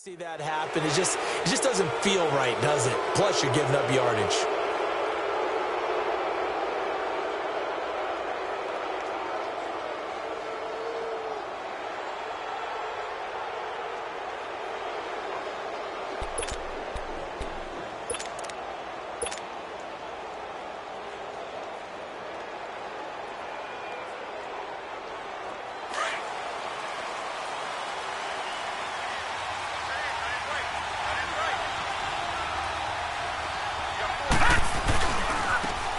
See that happen. It just doesn't feel right, does it? Plus, you're giving up yardage.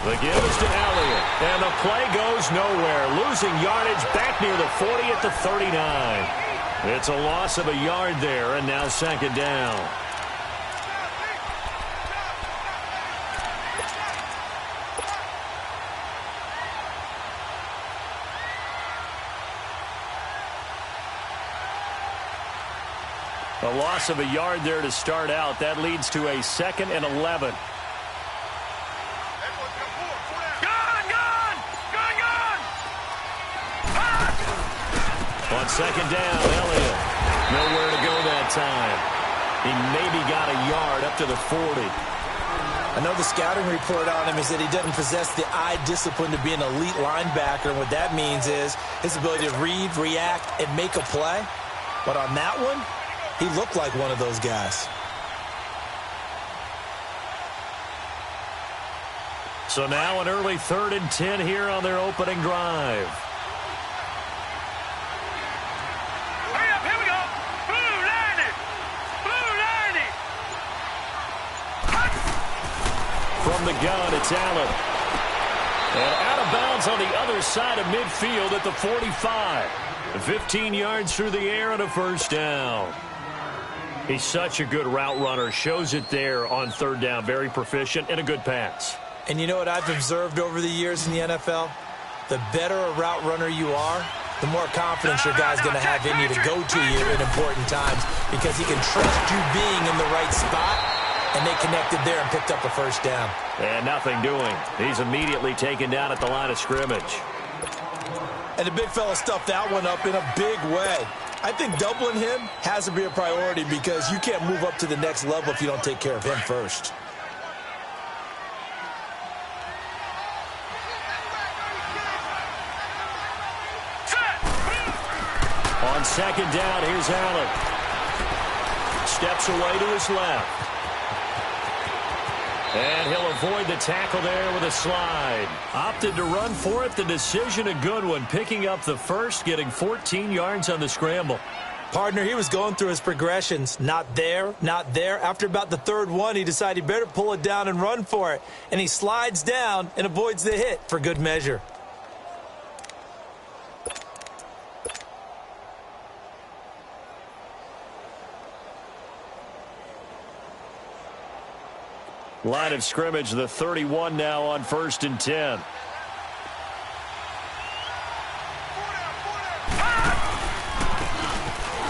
The give is to Elliott, and the play goes nowhere. Losing yardage back near the 40 at the 39. It's a loss of a yard there, and now second down. A loss of a yard there to start out. That leads to a 2nd and 11. On second down, Elliott. Nowhere to go that time. He maybe got a yard up to the 40. I know the scouting report on him is that he doesn't possess the eye discipline to be an elite linebacker. And what that means is his ability to read, react, and make a play. But on that one, he looked like one of those guys. So now an early 3rd and 10 here on their opening drive. From the gun, it's Allen. And out of bounds on the other side of midfield at the 45. 15 yards through the air and a first down. He's such a good route runner. Shows it there on 3rd down. Very proficient and a good pass. And you know what I've observed over the years in the NFL? The better a route runner you are, the more confidence your guy's going to have in you to go to you in important times because he can trust you being in the right spot. And they connected there and picked up a first down. And nothing doing. He's immediately taken down at the line of scrimmage. And the big fella stuffed that one up in a big way. I think doubling him has to be a priority because you can't move up to the next level if you don't take care of him first. On second down, here's Allen. Steps away to his left. And he'll avoid the tackle there with a slide. Opted to run for it. The decision a good one. Picking up the first, getting 14 yards on the scramble. Partner, he was going through his progressions. Not there, not there. After about the 3rd one, he decided he better pull it down and run for it. And he slides down and avoids the hit for good measure. Line of scrimmage, the 31 now on 1st and 10.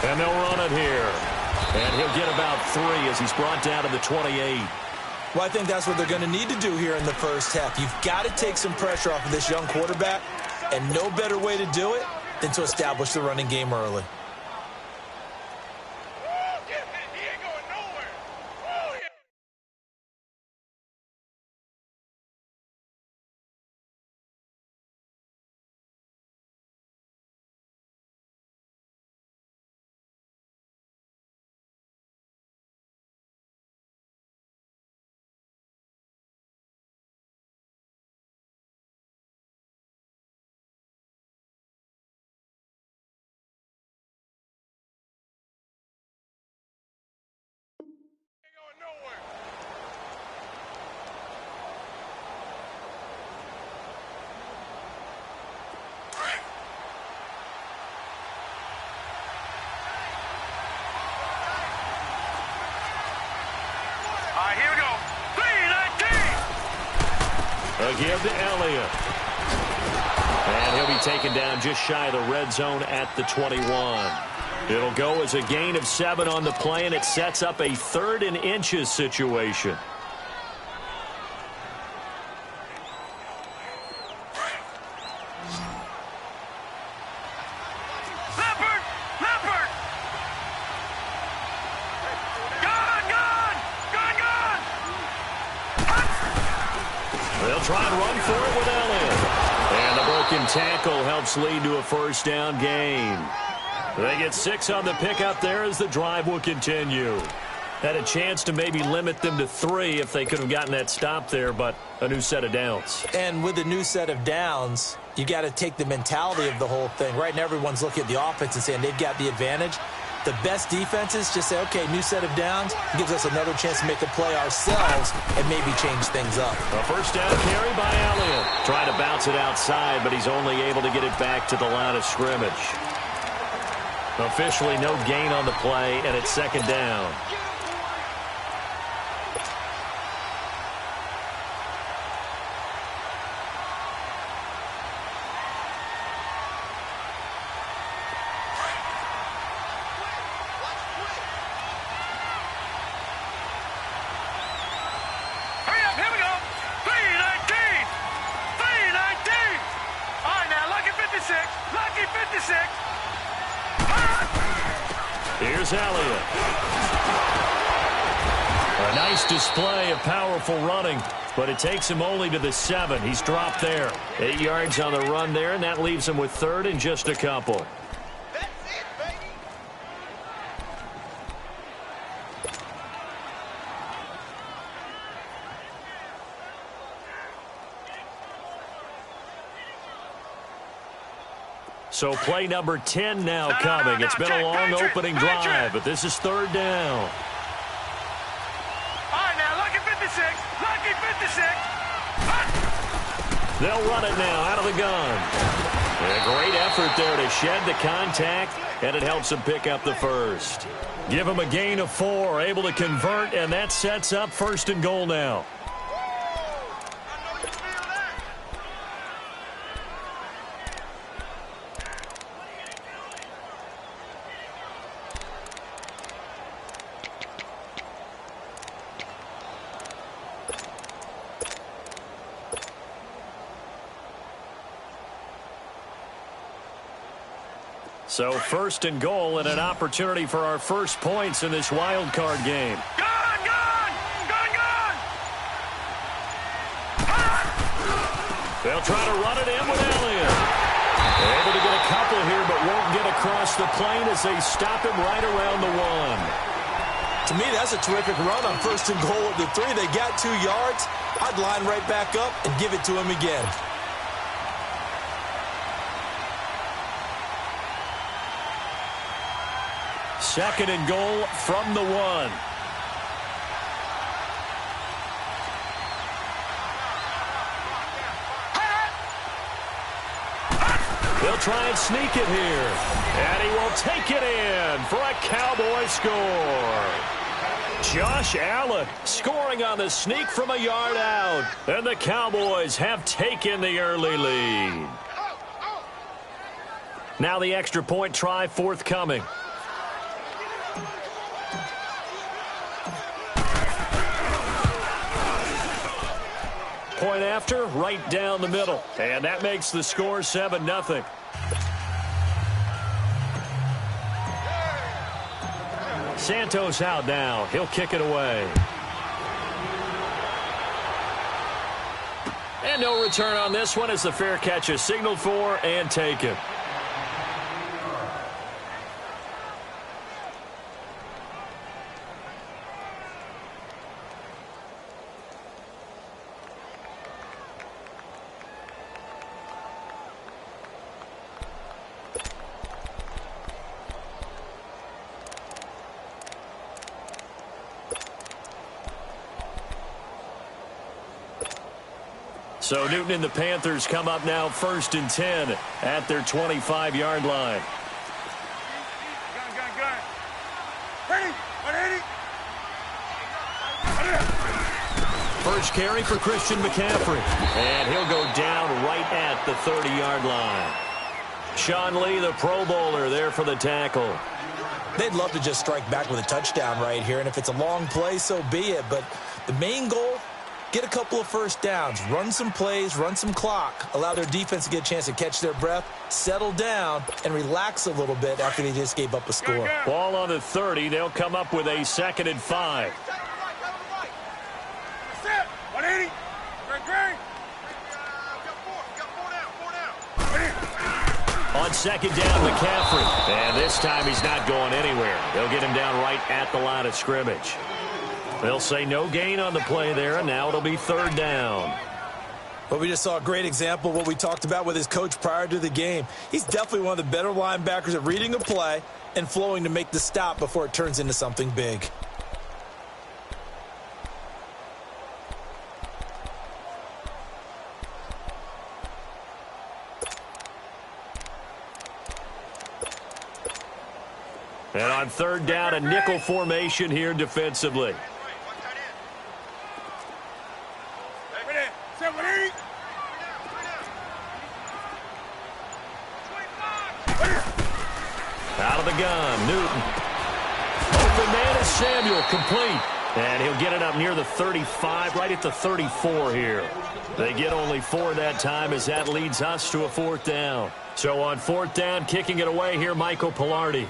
And they'll run it here. And he'll get about 3 as he's brought down to the 28. Well, I think that's what they're going to need to do here in the first half. You've got to take some pressure off of this young quarterback, and no better way to do it than to establish the running game early. Here we go. 3-19. A give to Elliott. And he'll be taken down just shy of the red zone at the 21. It'll go as a gain of 7 on the play, and it sets up a 3rd and inches situation. They'll try and run for it with Elliott. And the broken tackle helps lead to a first down gain. They get 6 on the pickup there as the drive will continue. Had a chance to maybe limit them to 3 if they could have gotten that stop there, but a new set of downs. And with a new set of downs, you got to take the mentality of the whole thing. Right now, everyone's looking at the offense and saying they've got the advantage. The best defenses just say, okay, new set of downs, gives us another chance to make a play ourselves and maybe change things up. A first down carry by Elliott. Trying to bounce it outside, but he's only able to get it back to the line of scrimmage. Officially no gain on the play, and it's second down. Here's Elliott. A nice display of powerful running, but it takes him only to the 7. He's dropped there. 8 yards on the run there, and that leaves him with 3rd and just a couple. So play number 10 now coming. It's been a long opening drive, but this is 3rd down. All right, now, lucky 56. Lucky 56. They'll run it now out of the gun. And a great effort there to shed the contact, and it helps them pick up the first. Give them a gain of 4, able to convert, and that sets up 1st and goal now. So 1st and goal and an opportunity for our first points in this wild card game. Gone, gone, gone, gone. They'll try to run it in with Elliott. They're able to get a couple here, but won't get across the plane as they stop him right around the 1. To me, that's a terrific run on 1st and goal at the 3. They got 2 yards. I'd line right back up and give it to him again. Second and goal from the 1. They'll try and sneak it here. And he will take it in for a Cowboy score. Josh Allen scoring on the sneak from a yard out. And the Cowboys have taken the early lead. Now the extra point try forthcoming. Point after, right down the middle. And that makes the score 7-0. Santos out now. He'll kick it away. And no return on this one as the fair catch is signaled for and taken. So Newton and the Panthers come up now 1st and 10 at their 25-yard line. Gun. Ready? 180. First carry for Christian McCaffrey. And he'll go down right at the 30-yard line. Sean Lee, the Pro Bowler, there for the tackle. They'd love to just strike back with a touchdown right here, and if it's a long play, so be it. But the main goal, get a couple of first downs, run some plays, run some clock, allow their defense to get a chance to catch their breath, settle down, and relax a little bit after they just gave up a score. Ball on the 30. They'll come up with a 2nd and 5. Set. 180. Great. second down, McCaffrey. And this time he's not going anywhere. They'll get him down right at the line of scrimmage. They'll say no gain on the play there, and now it'll be third down. Well, we just saw a great example of what we talked about with his coach prior to the game. He's definitely one of the better linebackers at reading a play and flowing to make the stop before it turns into something big. And on third down, a nickel formation here defensively. Out of the gun, Newton. Open man is Samuel, complete. And he'll get it up near the 35, right at the 34 here. They get only 4 that time as that leads us to a fourth down. So on fourth down, kicking it away here, Michael Pilardi.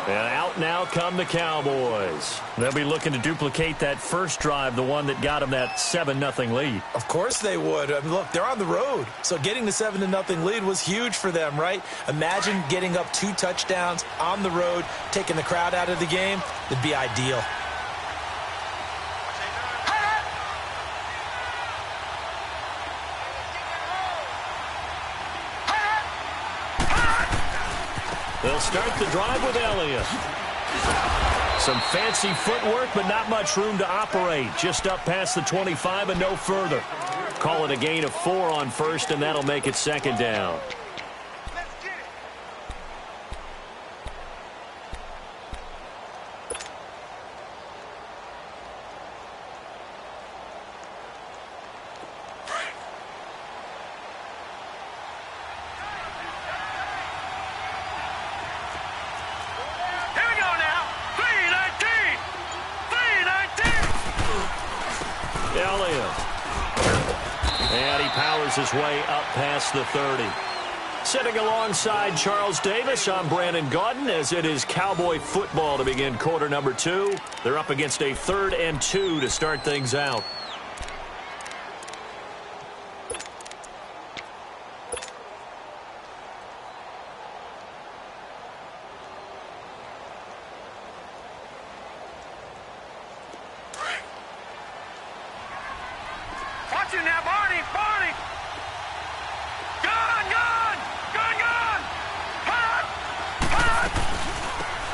And out now come the Cowboys. They'll be looking to duplicate that first drive, the one that got them that 7-0 lead. Of course they would. I mean, look, they're on the road. So getting the 7-0 lead was huge for them, right? Imagine getting up 2 touchdowns on the road, taking the crowd out of the game. It'd be ideal. They'll start the drive with Elliott. Some fancy footwork, but not much room to operate. Just up past the 25 and no further. Call it a gain of 4 on first, and that'll make it second down. His way up past the 30. Sitting alongside Charles Davis, I'm Brandon Gaudin, as it is Cowboy football to begin quarter number 2. They're up against a 3rd and 2 to start things out. Watch it now, Barney! Barney! Gun! Gun! Gun! Gun! Hot! Hot!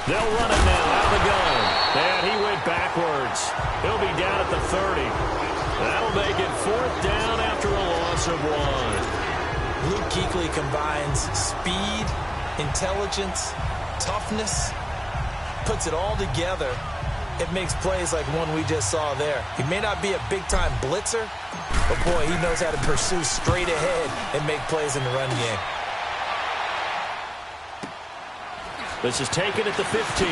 They'll run it now out of the gun. And he went backwards. He'll be down at the 30. That'll make it 4th down after a loss of 1. Luke Kuechly combines speed, intelligence, toughness, puts it all together. It makes plays like one we just saw there. He may not be a big-time blitzer, but boy, he knows how to pursue straight ahead and make plays in the run game. This is taken at the 15.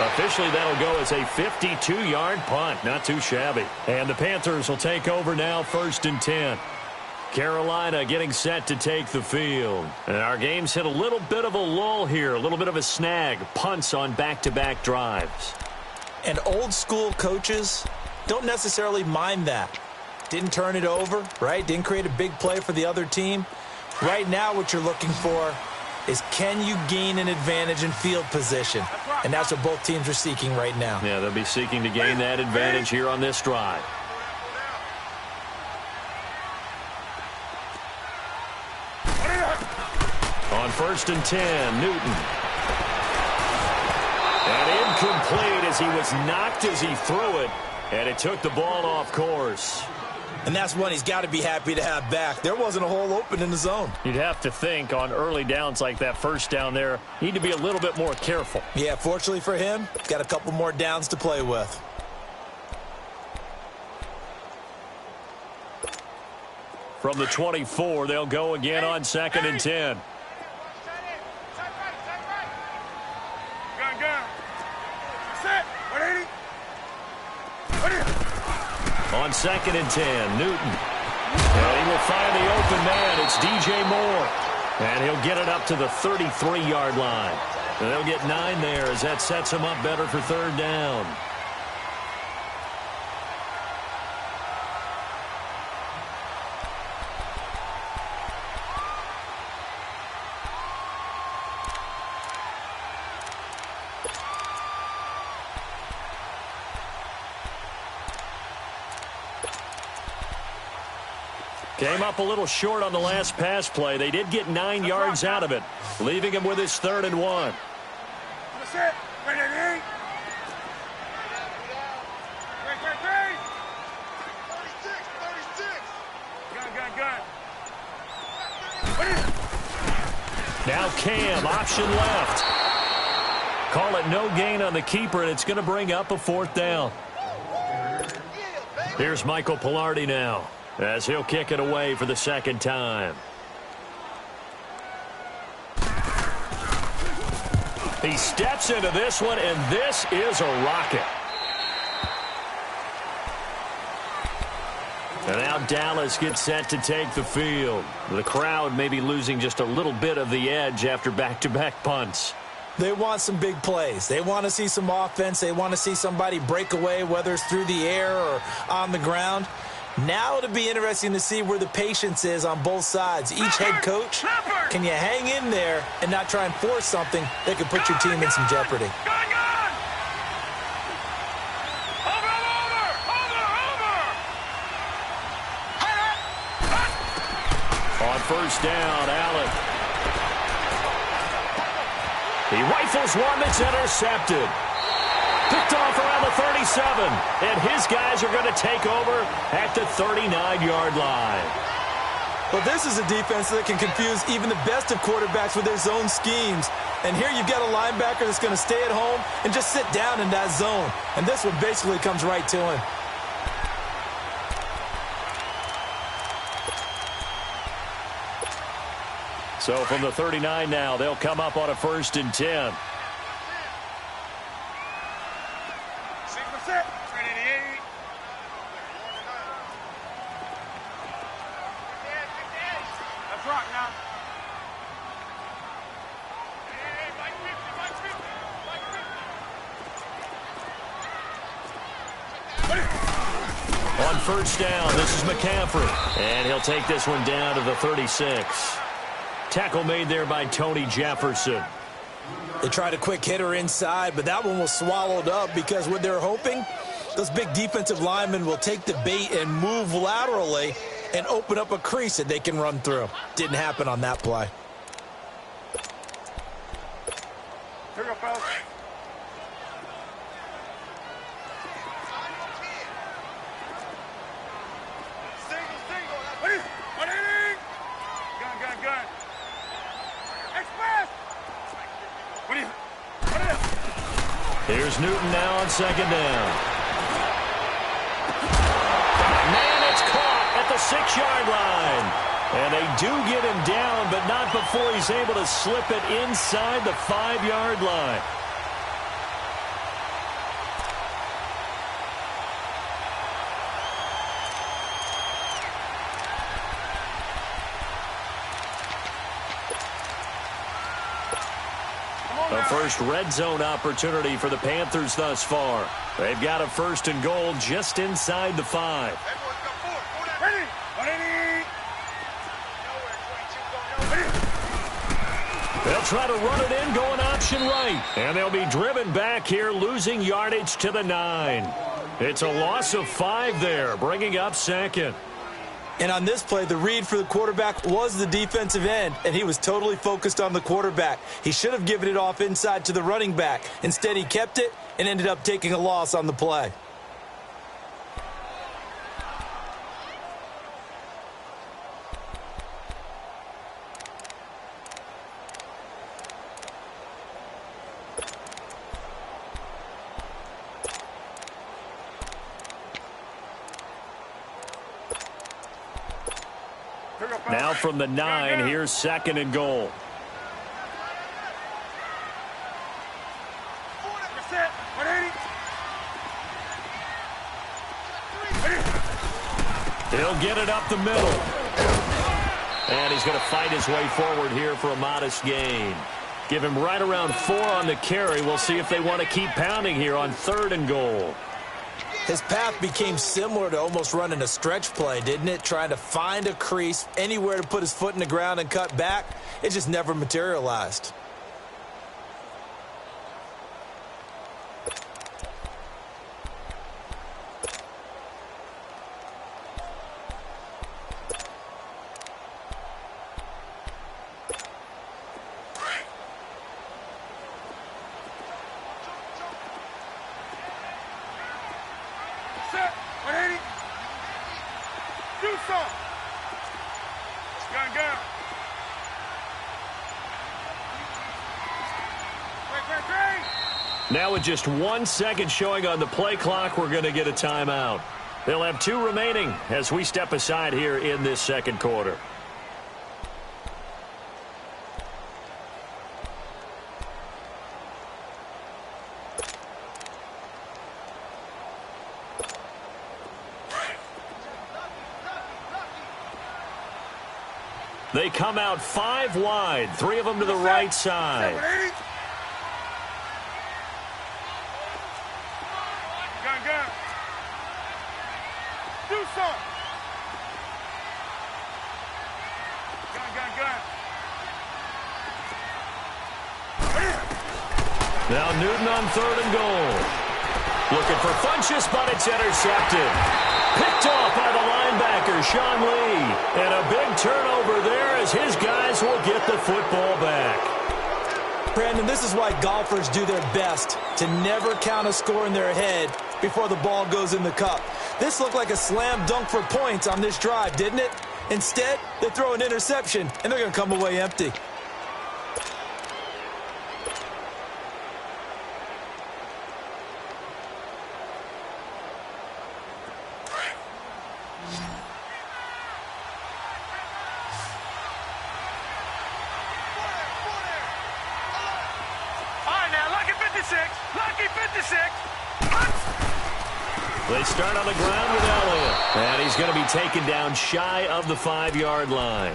Officially, that'll go as a 52-yard punt. Not too shabby. And the Panthers will take over now, 1st and 10. Carolina getting set to take the field. And our game's hit a little bit of a lull here, a little bit of a snag. Punts on back-to-back drives. And old-school coaches don't necessarily mind that. Didn't turn it over, right? Didn't create a big play for the other team. Right now, what you're looking for is, can you gain an advantage in field position? And that's what both teams are seeking right now. Yeah, they'll be seeking to gain that advantage here on this drive. On 1st and 10, Newton. And incomplete as he was knocked as he threw it. And it took the ball off course. And that's one he's got to be happy to have back. There wasn't a hole open in the zone. You'd have to think on early downs like that first down there, need to be a little bit more careful. Yeah, fortunately for him, got a couple more downs to play with. From the 24, they'll go again on 2nd and 10. Gun! Gun! Set! 180! On 2nd and 10, Newton. And he will find the open man. It's DJ Moore. And he'll get it up to the 33-yard line. And they'll get 9 there as that sets them up better for third down. Came up a little short on the last pass play. They did get 9 yards out of it, leaving him with his 3rd and 1. That's it. Ready to eat. Great. 36. Good. Now Cam, option left. Call it no gain on the keeper, and it's going to bring up a 4th down. Here's Michael Pilardi now, as he'll kick it away for the 2nd time. He steps into this one, and this is a rocket. And now Dallas gets set to take the field. The crowd may be losing just a little bit of the edge after back-to-back punts. They want some big plays. They want to see some offense. They want to see somebody break away, whether it's through the air or on the ground. Now it'll be interesting to see where the patience is on both sides. Each head coach, can you hang in there and not try and force something that could put your team in some jeopardy? On 1st down, Allen. He rifles one that's intercepted. Picked off around the 37, and his guys are going to take over at the 39-yard line. Well, this is a defense that can confuse even the best of quarterbacks with their zone schemes. And here you've got a linebacker that's going to stay at home and just sit down in that zone. And this one basically comes right to him. So from the 39 now, they'll come up on a 1st and 10. On 1st down, this is McCaffrey. And he'll take this one down to the 36. Tackle made there by Tony Jefferson. They tried a quick hitter inside, but that one was swallowed up because what they're hoping, those big defensive linemen will take the bait and move laterally and open up a crease that they can run through. Didn't happen on that play. Here we go, fellas. Gun. Express! Here's Newton now on 2nd down. Man, it's caught at the 6-yard line. And they do get him down, but not before he's able to slip it inside the 5-yard line. A first red zone opportunity for the Panthers thus far. They've got a 1st and goal just inside the 5. They'll try to run it in, going option right. And they'll be driven back here, losing yardage to the 9. It's a loss of 5 there, bringing up 2nd. And on this play, the read for the quarterback was the defensive end, and he was totally focused on the quarterback. He should have given it off inside to the running back. Instead, he kept it and ended up taking a loss on the play. Now from the 9, here's 2nd and goal. He'll get it up the middle. And he's going to fight his way forward here for a modest gain. Give him right around 4 on the carry. We'll see if they want to keep pounding here on 3rd and goal. His path became similar to almost running a stretch play, didn't it? Trying to find a crease, anywhere to put his foot in the ground and cut back. It just never materialized. Now with just 1 second showing on the play clock, we're going to get a timeout. They'll have 2 remaining as we step aside here in this second quarter. They come out 5 wide, 3 of them to the right side. Now Newton on 3rd and goal. Looking for Funchess, but it's intercepted. Picked off by the linebacker, Sean Lee. And a big turnover there as his guys will get the football back. Brandon, this is why golfers do their best to never count a score in their head before the ball goes in the cup. This looked like a slam dunk for points on this drive, didn't it? Instead, they throw an interception, and they're going to come away empty. They start on the ground with Elliott. And he's going to be taken down shy of the 5-yard line.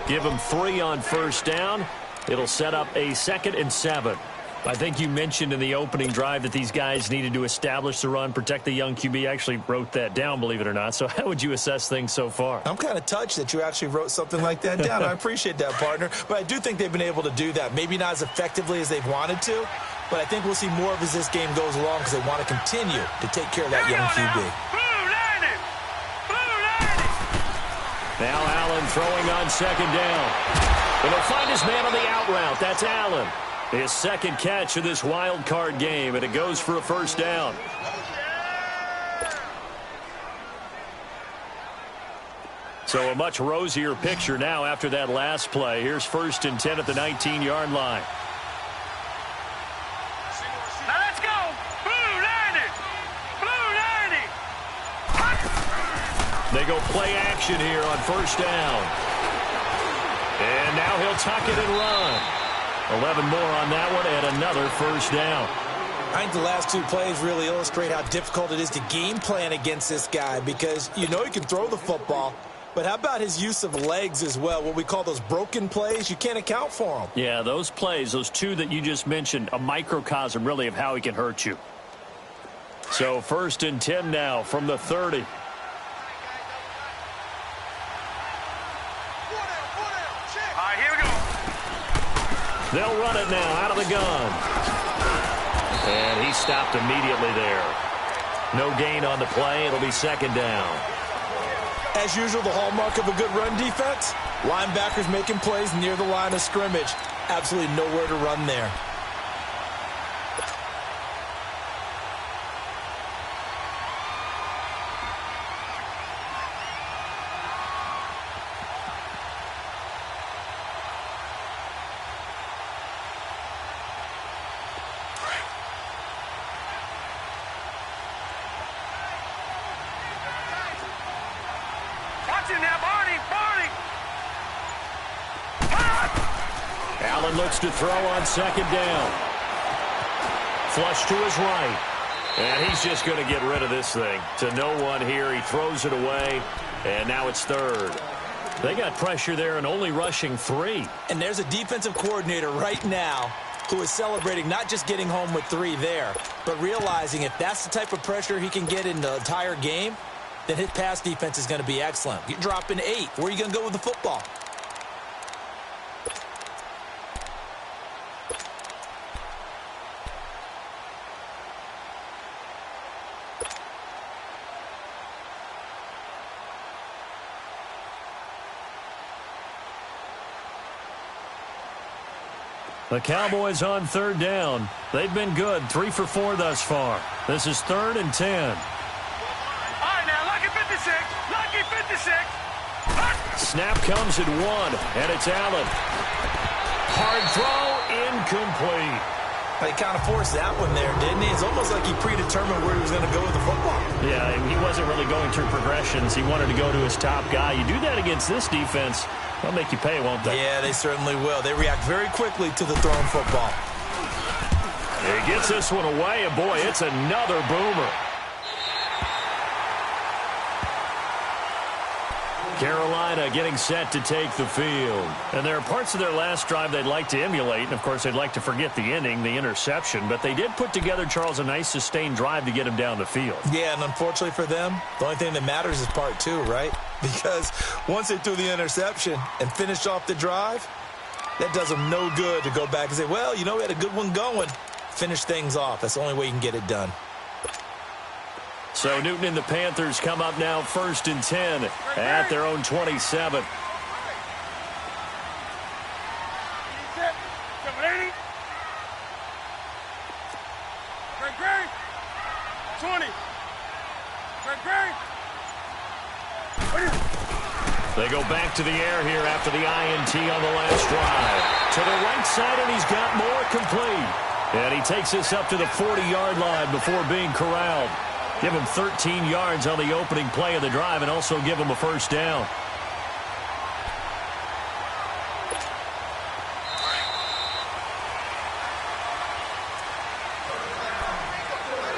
Give him 3 on 1st down. It'll set up a 2nd and 7. I think you mentioned in the opening drive that these guys needed to establish the run, protect the young QB. I actually wrote that down, believe it or not. So how would you assess things so far? I'm kind of touched that you actually wrote something like that down. I appreciate that, partner. But I do think they've been able to do that. Maybe not as effectively as they've wanted to, but I think we'll see more of as this game goes along because they want to continue to take care of that young QB. Now Allen throwing on 2nd down. And he'll find his man on the out route. That's Allen. His 2nd catch of this wild card game, and it goes for a 1st down. So a much rosier picture now after that last play. Here's 1st and 10 at the 19-yard line. Now let's go. Blue 90. Blue 90. They go play action here on 1st down. And now he'll tuck it and run. 11 more on that one and another 1st down. I think the last 2 plays really illustrate how difficult it is to game plan against this guy because you know he can throw the football, but how about his use of legs as well? What we call those broken plays, you can't account for them. Yeah, those plays, those 2 that you just mentioned, a microcosm really of how he can hurt you. So 1st and 10 now from the 30. They'll run it now out of the gun. And he stopped immediately there. No gain on the play. It'll be 2nd down. As usual, the hallmark of a good run defense, linebackers making plays near the line of scrimmage. Absolutely nowhere to run there. Allen looks to throw on 2nd down. Flush to his right. And he's just going to get rid of this thing. To no one here. He throws it away. And now it's 3rd. They got pressure there and only rushing 3. And there's a defensive coordinator right now who is celebrating not just getting home with 3 there, but realizing if that's the type of pressure he can get in the entire game, then his pass defense is going to be excellent. You're dropping 8. Where are you going to go with the football? The Cowboys on 3rd down. They've been good, 3 for 4 thus far. This is 3rd and 10. All right, now, lucky 56. Lucky 56. Snap comes at 1, and it's Allen. Hard throw, incomplete. He kind of forced that one there, didn't he? It's almost like he predetermined where he was going to go with the football. Yeah, he wasn't really going through progressions. He wanted to go to his top guy. You do that against this defense, they'll make you pay, won't they? Yeah, they certainly will. They react very quickly to the thrown football. He gets this one away, and boy, it's another boomer. Carolina getting set to take the field. And there are parts of their last drive they'd like to emulate. And, of course, they'd like to forget the ending, the interception. But they did put together, Charles, a nice sustained drive to get him down the field. Yeah, and unfortunately for them, the only thing that matters is part 2, right? Because once they threw the interception and finished off the drive, that does them no good to go back and say, well, you know, we had a good one going. Finish things off. That's the only way you can get it done. So Newton and the Panthers come up now 1st and 10 at their own 27. They go back to the air here after the INT on the last drive. To the right side, and he's got more complete. And he takes this up to the 40-yard line before being corralled. Give him 13 yards on the opening play of the drive and also give him a 1st down.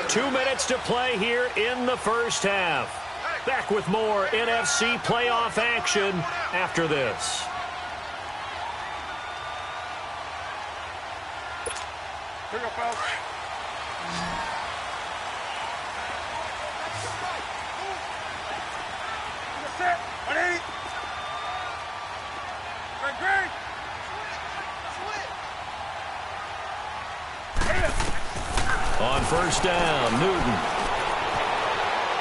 Two minutes to play here in the first half. Back with more NFC playoff action after this. Here we go, fellas. Set. 180. Great. On 1st down, Newton.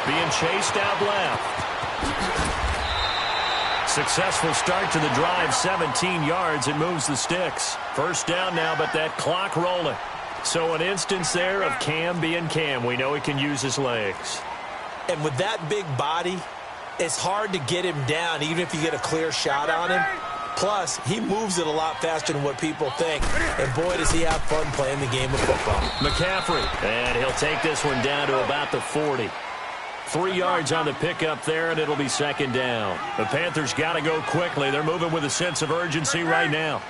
Being chased out left. Successful start to the drive, 17 yards. It moves the sticks. 1st down now, but that clock rolling. So an instance there of Cam being Cam. We know he can use his legs. And with that big body, it's hard to get him down, even if you get a clear shot on him. Plus, he moves it a lot faster than what people think. And boy, does he have fun playing the game of football. McCaffrey. And he'll take this one down to about the 40. 3 yards on the pickup there, and it'll be 2nd down. The Panthers got to go quickly. They're moving with a sense of urgency right now.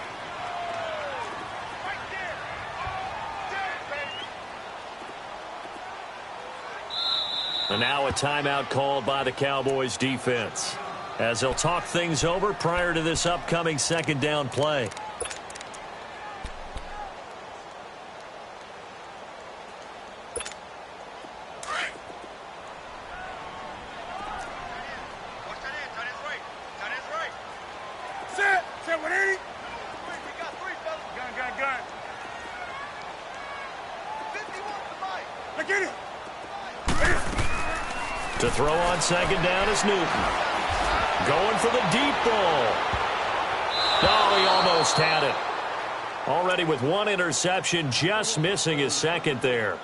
And now a timeout called by the Cowboys defense, as they'll talk things over prior to this upcoming 2nd down play. Set 180. We got 3, fellas. Gun. 51 to the right. Look at it. To throw on 2nd down is Newton. Going for the deep ball. Oh, he almost had it. Already with 1 interception, just missing his 2nd there.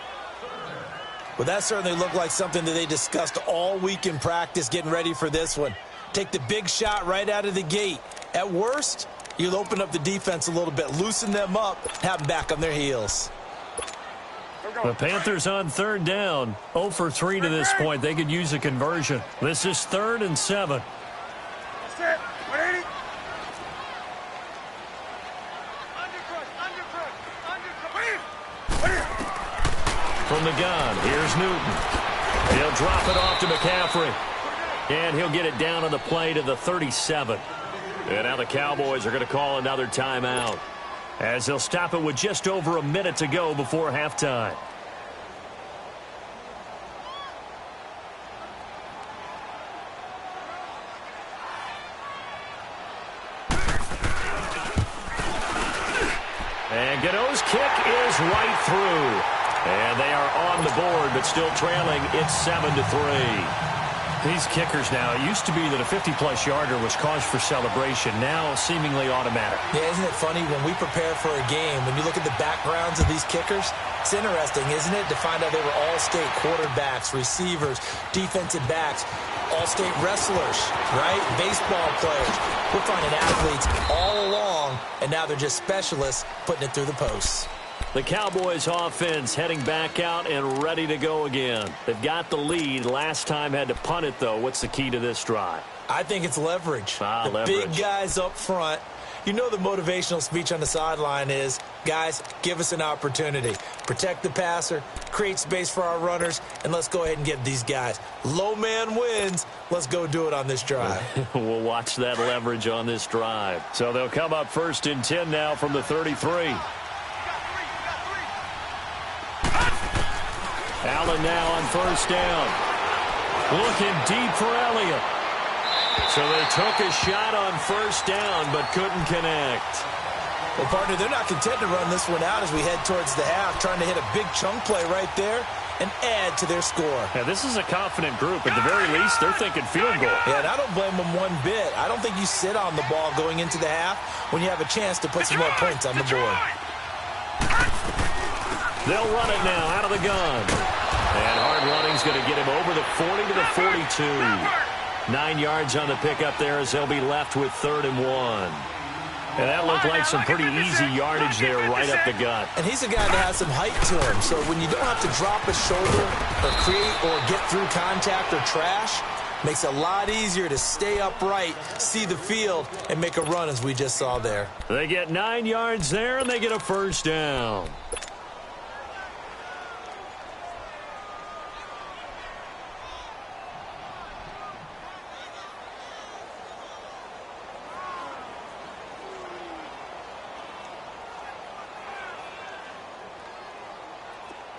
Well, that certainly looked like something that they discussed all week in practice getting ready for this one. Take the big shot right out of the gate. At worst, you'll open up the defense a little bit, loosen them up, have them back on their heels. The Panthers on 3rd down, 0 for 3 to this point. They could use a conversion. This is 3rd and 7. Set 180. From the gun, here's Newton. He'll drop it off to McCaffrey. And he'll get it down on the play to the 37. And now the Cowboys are going to call another timeout, as they'll stop it with just over a minute to go before halftime. And Gano's kick is right through. And they are on the board, but still trailing. It's 7-3. These kickers now, it used to be that a 50-plus yarder was cause for celebration. Now seemingly automatic. Yeah, isn't it funny when we prepare for a game, when you look at the backgrounds of these kickers, it's interesting, isn't it, to find out they were all-state quarterbacks, receivers, defensive backs, all-state wrestlers, right? Baseball players. We're finding athletes all along, and now they're just specialists putting it through the posts. The Cowboys offense heading back out and ready to go again. They've got the lead. Last time had to punt it, though. What's the key to this drive? I think it's leverage. Leverage. Big guys up front. You know the motivational speech on the sideline is, guys, give us an opportunity. Protect the passer, create space for our runners, and let's go ahead and give these guys. Low man wins. Let's go do it on this drive. We'll watch that leverage on this drive. So they'll come up 1st and 10 now from the 33. Allen now on 1st down. Looking deep for Elliott. So they took a shot on 1st down, but couldn't connect. Well, partner, they're not content to run this one out as we head towards the half, trying to hit a big chunk play right there and add to their score. Yeah, this is a confident group. At the very least, they're thinking field goal. Yeah, and I don't blame them one bit. I don't think you sit on the ball going into the half when you have a chance to put some more points on the board. They'll run it now out of the gun. And hard running's going to get him over the 40 to the 42. 9 yards on the pickup there as they'll be left with 3rd and 1. And that looked like some pretty easy yardage there right up the gut. And he's a guy that has some height to him. So when you don't have to drop a shoulder or create or get through contact or trash, makes it a lot easier to stay upright, see the field, and make a run as we just saw there. They get 9 yards there, and they get a 1st down.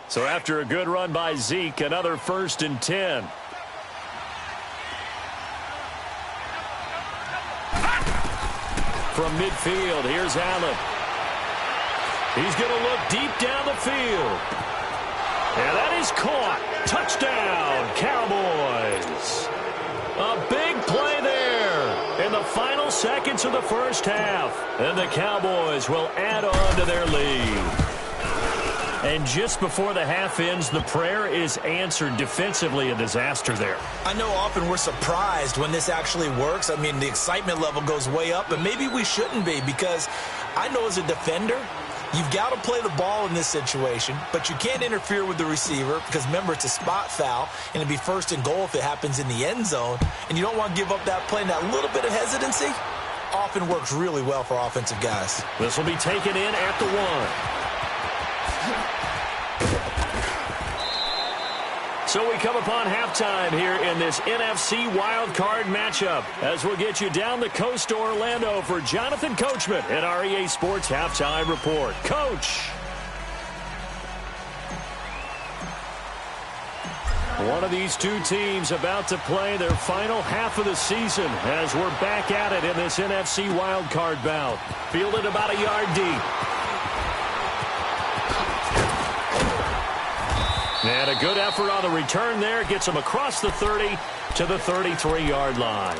So after a good run by Zeke, another 1st and 10. From midfield, here's Allen. He's going to look deep down the field. And that is caught. Touchdown, Cowboys. A big play there in the final seconds of the 1st half. And the Cowboys will add on to their lead. And just before the half ends, the prayer is answered. Defensively, a disaster there. I know often we're surprised when this actually works. I mean, the excitement level goes way up, and maybe we shouldn't be, because I know as a defender, you've got to play the ball in this situation, but you can't interfere with the receiver because, remember, it's a spot foul, and it'd be 1st and goal if it happens in the end zone, and you don't want to give up that play. And that little bit of hesitancy often works really well for offensive guys. This will be taken in at the 1. So we come upon halftime here in this NFC Wildcard matchup as we'll get you down the coast to Orlando for Jonathan Coachman at our EA Sports Halftime Report. Coach. One of these two teams about to play their final half of the season as we're back at it in this NFC Wildcard bout. Fielded about a yard deep. And a good effort on the return there. Gets them across the 30 to the 33-yard line.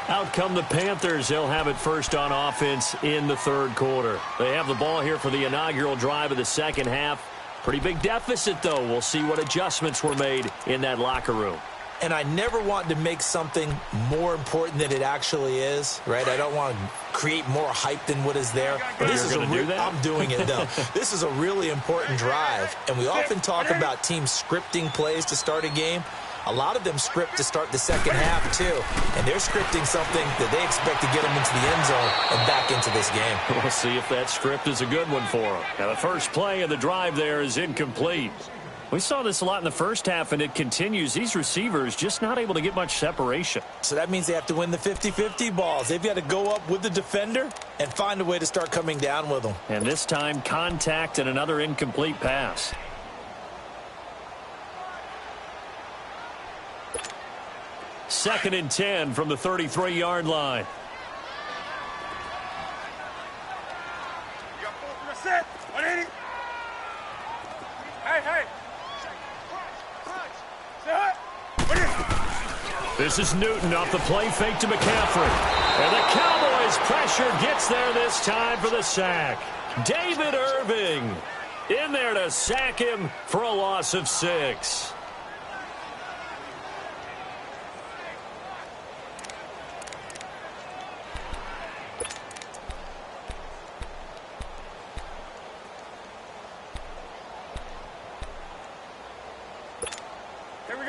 Out come the Panthers. They'll have it first on offense in the 3rd quarter. They have the ball here for the inaugural drive of the 2nd half. Pretty big deficit, though. We'll see what adjustments were made in that locker room. And I never want to make something more important than it actually is, right? I don't want to create more hype than what is there. But this is I'm doing it, though. This is a really important drive. And we often talk about teams scripting plays to start a game. A lot of them script to start the 2nd half, too. And they're scripting something that they expect to get them into the end zone and back into this game. We'll see if that script is a good one for them. Now, the first play of the drive there is incomplete. We saw this a lot in the first half, and it continues. These receivers just not able to get much separation. So that means they have to win the 50-50 balls. They've got to go up with the defender and find a way to start coming down with them. And this time, contact and another incomplete pass. Second and 10 from the 33-yard line. This is Newton off the play fake to McCaffrey. And the Cowboys pressure gets there this time for the sack. David Irving in there to sack him for a loss of 6.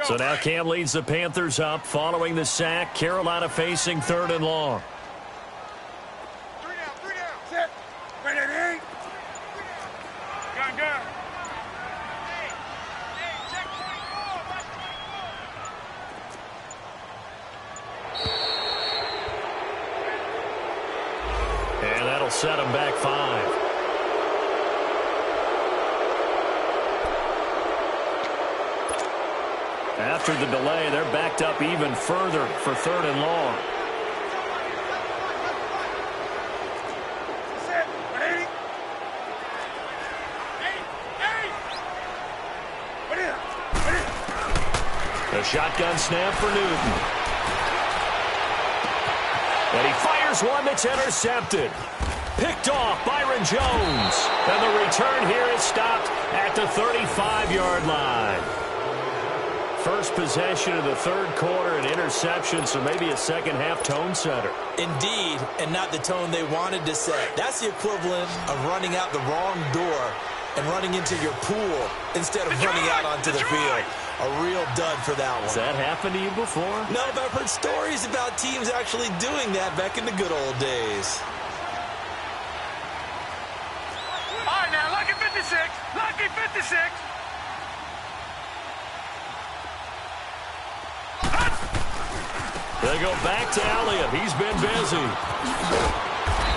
So now Cam leads the Panthers up following the sack. Carolina facing 3rd and long. 3 down. Set. Right at 8. Gun. Check 24. Watch 24. And that'll set him back 5. After the delay, they're backed up even further for 3rd and long. The shotgun snap for Newton. And he fires one that's intercepted. Picked off Byron Jones. And the return here is stopped at the 35-yard line. First possession of the 3rd quarter, an interception, so maybe a second-half tone setter. Indeed, and not the tone they wanted to set. That's the equivalent of running out the wrong door and running into your pool instead of running out onto the field. A real dud for that one. Has that happened to you before? No, but I've heard stories about teams actually doing that back in the good old days. All right, now, lucky 56. Lucky 56. They go back to Elliott. He's been busy.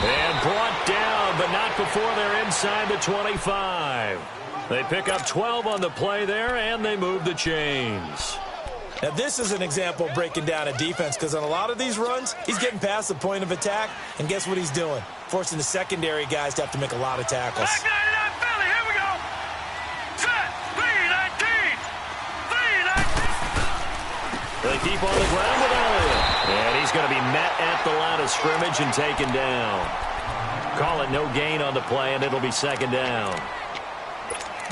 And brought down, but not before they're inside the 25. They pick up 12 on the play there, and they move the chains. Now, this is an example of breaking down a defense, because on a lot of these runs, he's getting past the point of attack, and guess what he's doing? Forcing the secondary guys to have to make a lot of tackles. Back 99 Philly, here we go. Set, 3-19. 3-19. They keep on the ground with Elliott. And he's going to be met at the line of scrimmage and taken down. Call it no gain on the play, and it'll be 2nd down.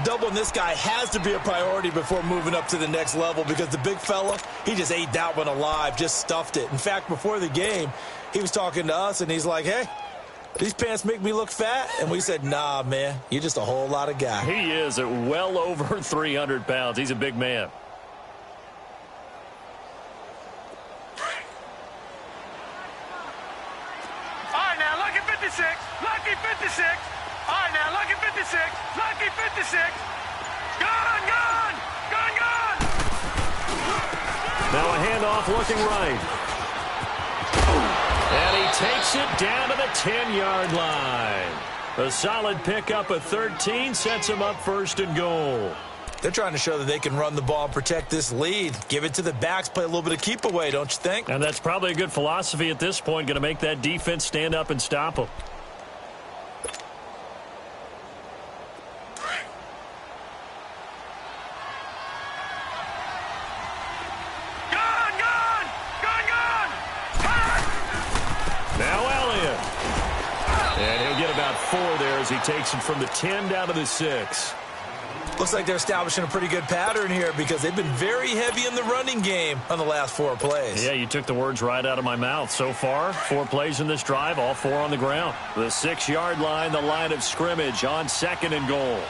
Doubling this guy has to be a priority before moving up to the next level, because the big fella, he just ate that one alive, just stuffed it. In fact, before the game, he was talking to us, and he's like, hey, these pants make me look fat. And we said, nah, man, you're just a whole lot of guy. He is at well over 300 pounds. He's a big man. All right, now, lucky 56. Lucky 56. All right, now, lucky 56. Lucky 56. Gone. Now a handoff looking right. And he takes it down to the 10-yard line. A solid pickup of 13 sets him up 1st and goal. They're trying to show that they can run the ball and protect this lead. Give it to the backs, play a little bit of keep away, don't you think? And that's probably a good philosophy at this point, going to make that defense stand up and stop them. He takes it from the 10 down to the 6. Looks like they're establishing a pretty good pattern here, because they've been very heavy in the running game on the last 4 plays. Yeah, you took the words right out of my mouth. So far, 4 plays in this drive, all 4 on the ground. The 6-yard line, the line of scrimmage on 2nd and goal.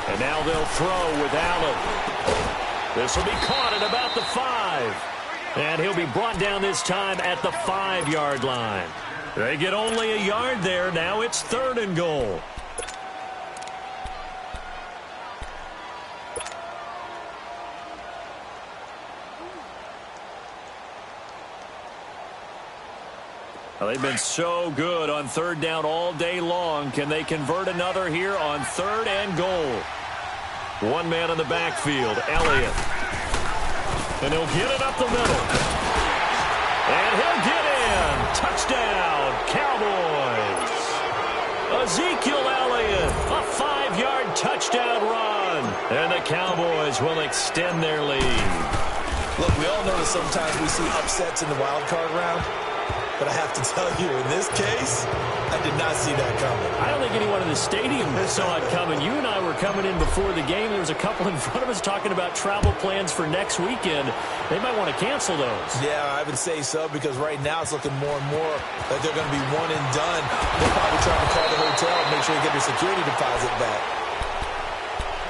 And now they'll throw with Allen. This will be caught at about the 5. And he'll be brought down this time at the 5-yard line. They get only a yard there. Now it's 3rd and goal. Well, they've been so good on third down all day long. Can they convert another here on third and goal? One man in the backfield, Elliott. And he'll get it up the middle. And he'll get in. Touchdown, Cowboys. Ezekiel Elliott, a 5-yard touchdown run. And the Cowboys will extend their lead. Look, we all know that sometimes we see upsets in the wild card round. But I have to tell you, in this case, I did not see that coming. I don't think anyone in the stadium saw it coming. You and I were coming in before the game. There was a couple in front of us talking about travel plans for next weekend. They might want to cancel those. Yeah, I would say so, because right now it's looking more and more like they're going to be one and done. They're probably trying to call the hotel and make sure they get their security deposit back.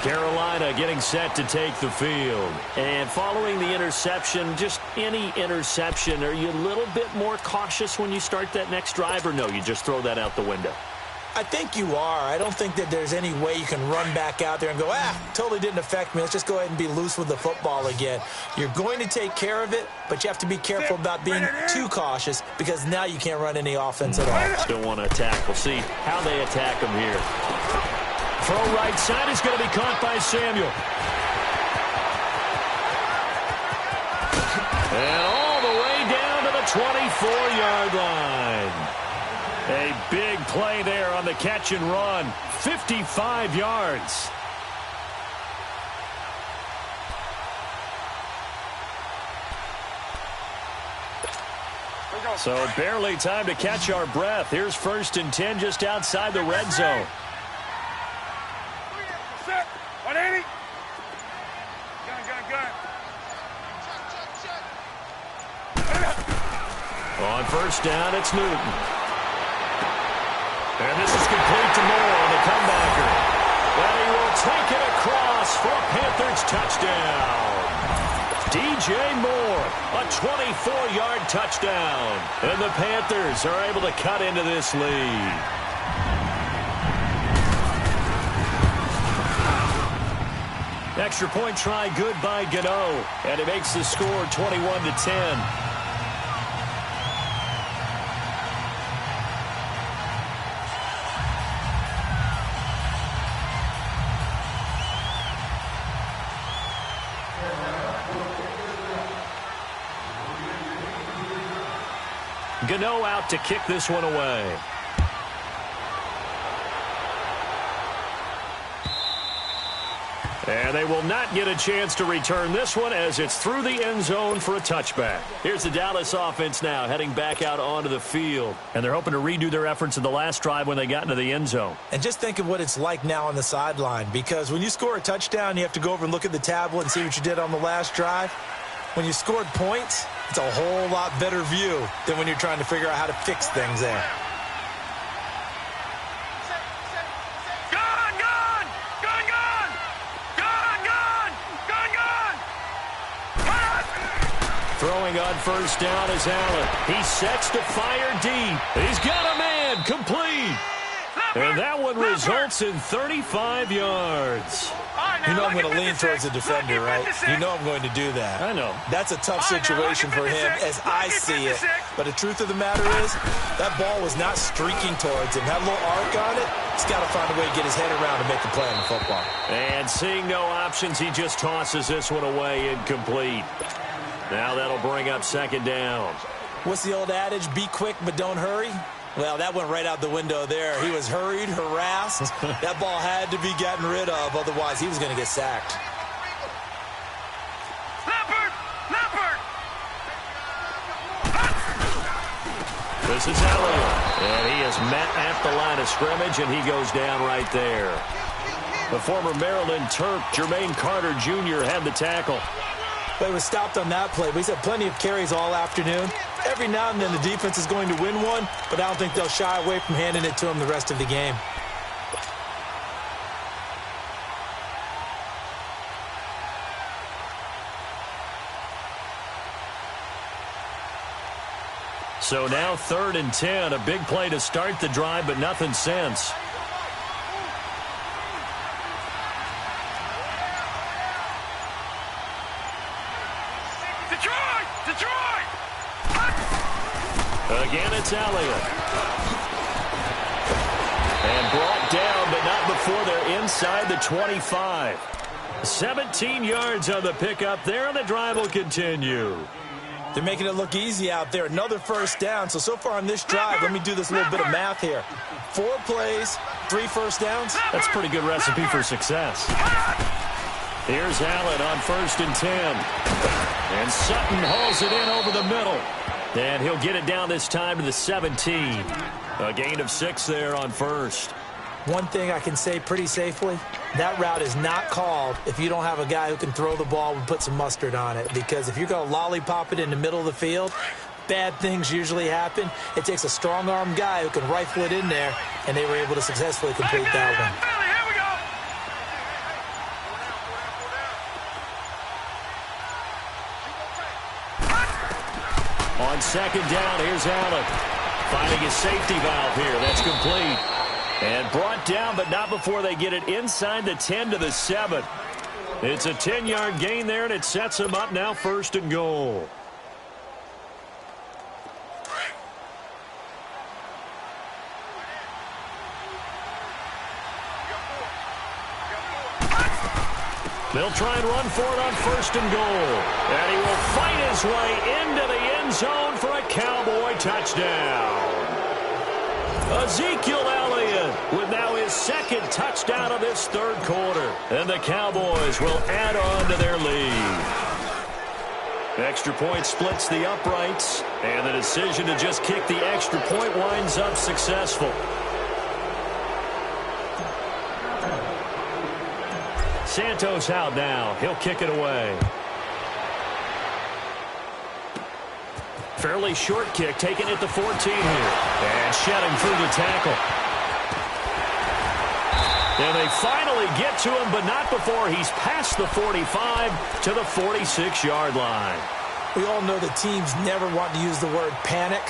Carolina getting set to take the field. And following the interception, just any interception, are you a little bit more cautious when you start that next drive, or no, you just throw that out the window? I think you are. I don't think that there's any way you can run back out there and go, totally didn't affect me. Let's just go ahead and be loose with the football again. You're going to take care of it, but you have to be careful about being too cautious, because now you can't run any offense at all. Still want to attack. We'll see how they attack them here. Throw right side is going to be caught by Samuel. And all the way down to the 24-yard line. A big play there on the catch and run. 55 yards. So barely time to catch our breath. Here's 1st and 10 just outside the red zone. 180. Gun. On 1st down, it's Newton. And this is complete to Moore on the comebacker. And he will take it across for a Panthers touchdown. DJ Moore, a 24-yard touchdown. And the Panthers are able to cut into this lead. Extra point try good by Gano. And it makes the score 21-10. Gano out to kick this one away. And they will not get a chance to return this one, as it's through the end zone for a touchback. Here's the Dallas offense now heading back out onto the field. And they're hoping to redo their efforts in the last drive when they got into the end zone. And just think of what it's like now on the sideline, because when you score a touchdown, you have to go over and look at the tablet and see what you did on the last drive. When you scored points, it's a whole lot better view than when you're trying to figure out how to fix things there. Throwing on 1st down is Allen. He sets to fire deep. He's got a man, complete. And that one results in 35 yards. You know I'm going to lean towards the defender, right? You know I'm going to do that. I know. That's a tough situation for him as I see it. But the truth of the matter is, that ball was not streaking towards him. Had a little arc on it. He's got to find a way to get his head around and make a play on the football. And seeing no options, he just tosses this one away, incomplete. Now that'll bring up 2nd down. What's the old adage? Be quick, but don't hurry. Well, that went right out the window there. He was hurried, harassed. That ball had to be gotten rid of, otherwise he was going to get sacked. Leopard! This is Elliott. And he is met at the line of scrimmage, and he goes down right there. The former Maryland Terp, Jermaine Carter Jr., had the tackle. But he was stopped on that play. But he's had plenty of carries all afternoon. Every now and then the defense is going to win one, but I don't think they'll shy away from handing it to him the rest of the game. So now 3rd and 10. A big play to start the drive, but nothing since. Again, it's it's Elliott. And brought down, but not before they're inside the 25. 17 yards on the pickup there, and the drive will continue. They're making it look easy out there. Another first down. So far on this drive, let me do this little bit of math here. 4 plays, 3 first downs. That's a pretty good recipe for success. Here's Allen on 1st and 10. And Sutton hauls it in over the middle. And he'll get it down this time to the 17. A gain of 6 there on 1st. One thing I can say pretty safely, that route is not called if you don't have a guy who can throw the ball and put some mustard on it. Because if you're going to lollipop it in the middle of the field, bad things usually happen. It takes a strong-armed guy who can rifle it in there, and they were able to successfully complete that one. On 2nd down, here's Allen. Finding his safety valve here. That's complete. And brought down, but not before they get it inside the 10 to the 7. It's a 10-yard gain there, and it sets them up now 1st and goal. They'll try and run for it on 1st and goal. And he will fight his way into the end zone for a Cowboy touchdown. Ezekiel Elliott with now his 2nd touchdown of this 3rd quarter. And the Cowboys will add on to their lead. Extra point splits the uprights. And the decision to just kick the extra point winds up successful. Santos out now. He'll kick it away. Fairly short kick, taken at the 14 here. And shedding through the tackle. And they finally get to him, but not before he's past the 45 to the 46-yard line. We all know that teams never want to use the word panic.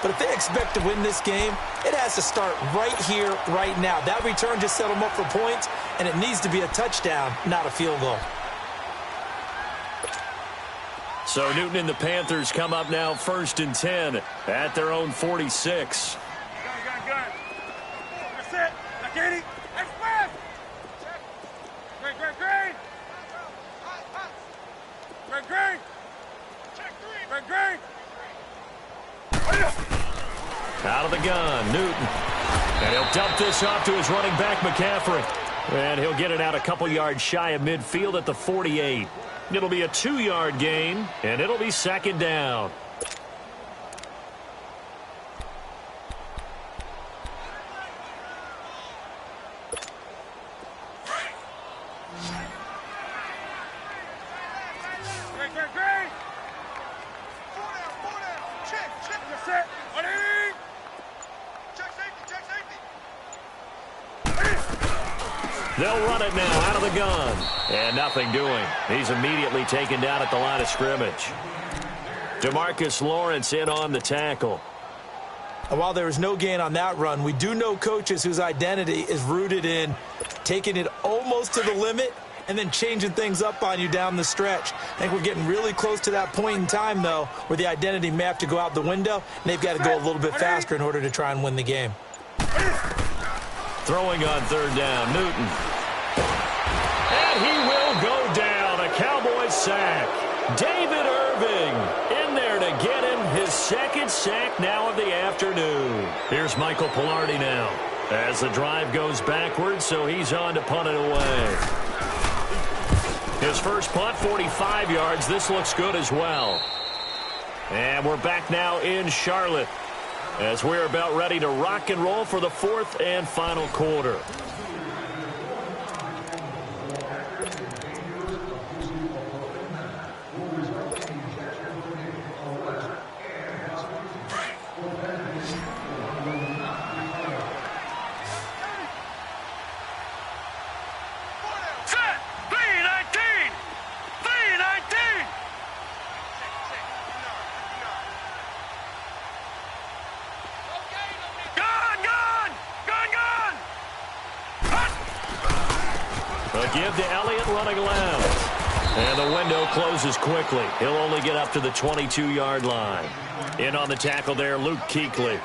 But if they expect to win this game, it has to start right here, right now. That return just set them up for points, and it needs to be a touchdown, not a field goal. So Newton and the Panthers come up now 1st and 10 at their own 46. Good. You're set. Now, Katie. Express. Green. Out of the gun, Newton. And he'll dump this off to his running back, McCaffrey. And he'll get it out a couple yards shy of midfield at the 48. It'll be a 2-yard gain, and it'll be 2nd down. They'll run it now out of the gun. And nothing doing. He's immediately taken down at the line of scrimmage. DeMarcus Lawrence in on the tackle. And while there is no gain on that run, we do know coaches whose identity is rooted in taking it almost to the limit and then changing things up on you down the stretch. I think we're getting really close to that point in time, though, where the identity may have to go out the window, and they've got to go a little bit faster in order to try and win the game. Throwing on 3rd down, Newton. And he will go down. A Cowboys sack. David Irving in there to get him his 2nd sack now of the afternoon. Here's Michael Pilardi now as the drive goes backwards, so he's on to punt it away. His first punt, 45 yards. This looks good as well. And we're back now in Charlotte as we're about ready to rock and roll for the 4th and final quarter. Give to Elliott running left. And the window closes quickly. He'll only get up to the 22-yard line. In on the tackle there, Luke Kuechly.